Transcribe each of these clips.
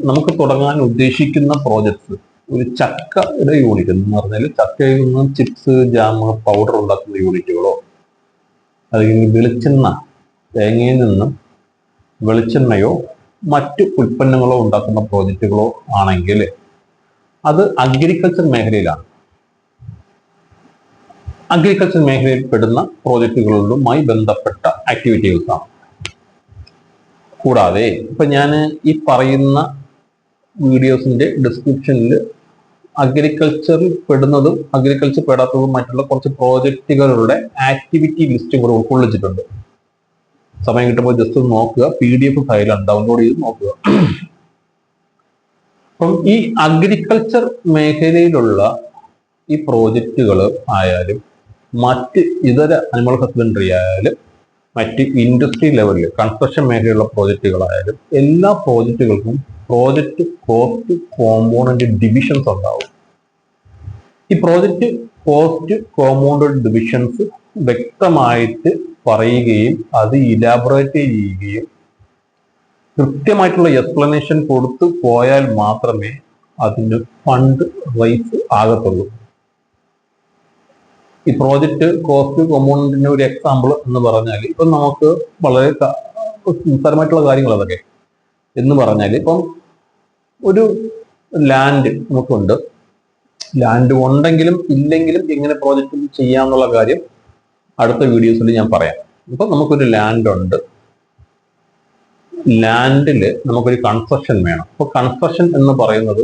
നമുക്ക് തുടങ്ങാൻ ഉദ്ദേശിക്കുന്ന പ്രോജക്ട്സ് ഒരു ചക്കയുടെ യൂണിറ്റ് എന്ന് പറഞ്ഞാൽ ചക്കയിൽ നിന്നും ചിപ്സ്, ജാം, പൗഡർ ഉണ്ടാക്കുന്ന യൂണിറ്റുകളോ അല്ലെങ്കിൽ വെളിച്ചെണ്ണ, തേങ്ങയിൽ നിന്നും വെളിച്ചെണ്ണയോ മറ്റു ഉൽപ്പന്നങ്ങളോ ഉണ്ടാക്കുന്ന പ്രോജക്റ്റുകളോ ആണെങ്കിൽ അത് അഗ്രികൾച്ചർ മേഖലയിലാണ്. അഗ്രികൾച്ചർ മേഖലയിൽ പെടുന്ന പ്രോജക്റ്റുകളുമായി ബന്ധപ്പെട്ട ആക്ടിവിറ്റികൾസാണ്. കൂടാതെ ഇപ്പൊ ഞാൻ ഈ പറയുന്ന വീഡിയോസിന്റെ ഡിസ്ക്രിപ്ഷനിൽ അഗ്രികൾച്ചറിൽ പെടുന്നതും അഗ്രികൾച്ചർ പെടാത്തതുമായിട്ടുള്ള കുറച്ച് പ്രോജക്റ്റുകളുടെ ആക്ടിവിറ്റി ലിസ്റ്റും കൂടെ ഉൾക്കൊള്ളിച്ചിട്ടുണ്ട്. സമയം കിട്ടുമ്പോൾ ജസ്റ്റ് ഒന്ന് നോക്കുക, PDF ഫയലാണ്, ഡൗൺലോഡ് ചെയ്ത് നോക്കുക. അപ്പം ഈ അഗ്രികൾച്ചർ മേഖലയിലുള്ള ഈ പ്രോജക്റ്റുകൾ ആയാലും മറ്റ് ഇതര അനിമൽ ഹസ്ബൻഡറി ആയാലും മറ്റ് ഇൻഡസ്ട്രി ലെവലിൽ കൺസ്ട്രക്ഷൻ മേഖലയിലുള്ള പ്രോജക്റ്റുകളായാലും എല്ലാ പ്രോജക്റ്റുകൾക്കും പ്രോജക്റ്റ് കോസ്റ്റ് കോമ്പോണന്റ് ഡിവിഷൻസ് ഉണ്ടാവും. ഈ പ്രോജക്റ്റ് കോസ്റ്റ് കോമ്പോണന്റ് ഡിവിഷൻസ് വ്യക്തമായിട്ട് പറയുകയും അത് ഇലാബറേറ്റ് ചെയ്യുകയും കൃത്യമായിട്ടുള്ള എക്സ്പ്ലനേഷൻ കൊടുത്തു പോയാൽ മാത്രമേ അതിന് ഫണ്ട് റൈസ് ആകത്തുള്ളൂ. ഈ പ്രോജക്റ്റ് കോസ്റ്റ് കോമ്പോണന്റിന്റെ ഒരു എക്സാമ്പിൾ എന്ന് പറഞ്ഞാൽ ഇപ്പം നമുക്ക് വളരെ നിസ്സാരമായിട്ടുള്ള കാര്യങ്ങൾ അതൊക്കെ എന്ന് പറഞ്ഞാൽ ഇപ്പം ഒരു ലാൻഡ് നമുക്കുണ്ട്. ലാൻഡ് ഉണ്ടെങ്കിലും ഇല്ലെങ്കിലും എങ്ങനെ പ്രോജക്റ്റ് ചെയ്യാന്നുള്ള കാര്യം അടുത്ത വീഡിയോസിൽ ഞാൻ പറയാം. ഇപ്പം നമുക്കൊരു ലാൻഡ് ഉണ്ട്. ലാൻഡിൽ നമുക്കൊരു കൺസ്ട്രക്ഷൻ വേണം. അപ്പോൾ കൺസ്ട്രക്ഷൻ എന്ന് പറയുന്നത്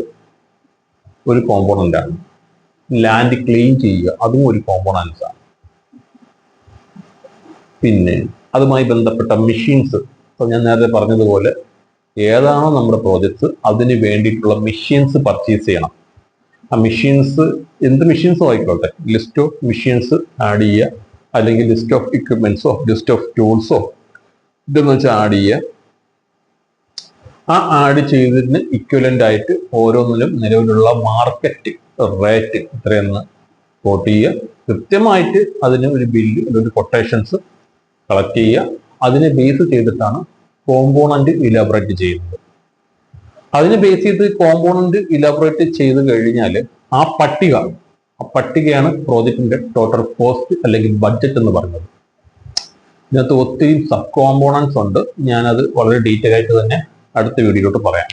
ഒരു കോമ്പോണന്റ് ആണ്. ലാൻഡ് ക്ലീൻ ചെയ്യുക അതും ഒരു കോമ്പോണൻസ് ആണ്. പിന്നെ അതുമായി ബന്ധപ്പെട്ട മെഷീൻസ്, ഇപ്പൊ ഞാൻ നേരത്തെ പറഞ്ഞതുപോലെ ഏതാണോ നമ്മുടെ പ്രോജക്ട്സ് അതിന് വേണ്ടിയിട്ടുള്ള മെഷീൻസ് പർച്ചേസ് ചെയ്യണം. ആ മെഷീൻസ് എന്ത് മെഷീൻസോ ആയിക്കോട്ടെ, ലിസ്റ്റ് ഓഫ് മെഷീൻസ് ആഡ് ചെയ്യുക, അല്ലെങ്കിൽ ലിസ്റ്റ് ഓഫ് ഇക്വിപ്മെന്റ്സോ ലിസ്റ്റ് ഓഫ് ടൂൾസോ ഇതെന്ന് വെച്ചാൽ ആഡ് ചെയ്യുക. ആ ആഡ് ചെയ്തതിന് ഇക്വലന്റ് ആയിട്ട് ഓരോന്നിലും നിലവിലുള്ള മാർക്കറ്റ് റേറ്റ് എത്രയെന്ന് കോട്ട് ചെയ്യുക. കൃത്യമായിട്ട് അതിന് ഒരു ബില്ല്, ഒരു കൊട്ടേഷൻസ് കളക്ട് ചെയ്യുക. അതിനെ ബേസ് ചെയ്തിട്ടാണ് കോമ്പോണന്റ് ഇലാബറേറ്റ് ചെയ്യുന്നത്. അതിനെ ബേസ് ചെയ്ത് കോമ്പോണന്റ് ഇലാബറേറ്റ് ചെയ്ത് കഴിഞ്ഞാൽ ആ പട്ടികയാണ് പ്രോജക്റ്റിന്റെ ടോട്ടൽ കോസ്റ്റ് അല്ലെങ്കിൽ ബഡ്ജറ്റ് എന്ന് പറയുന്നത്. ഇതിനകത്ത് ഒത്തിരി സബ് കോമ്പോണൻസ് ഉണ്ട്. ഞാനത് വളരെ ഡീറ്റെയിൽ ആയിട്ട് തന്നെ അടുത്ത വീഡിയോയിലോട്ട് പറയാം.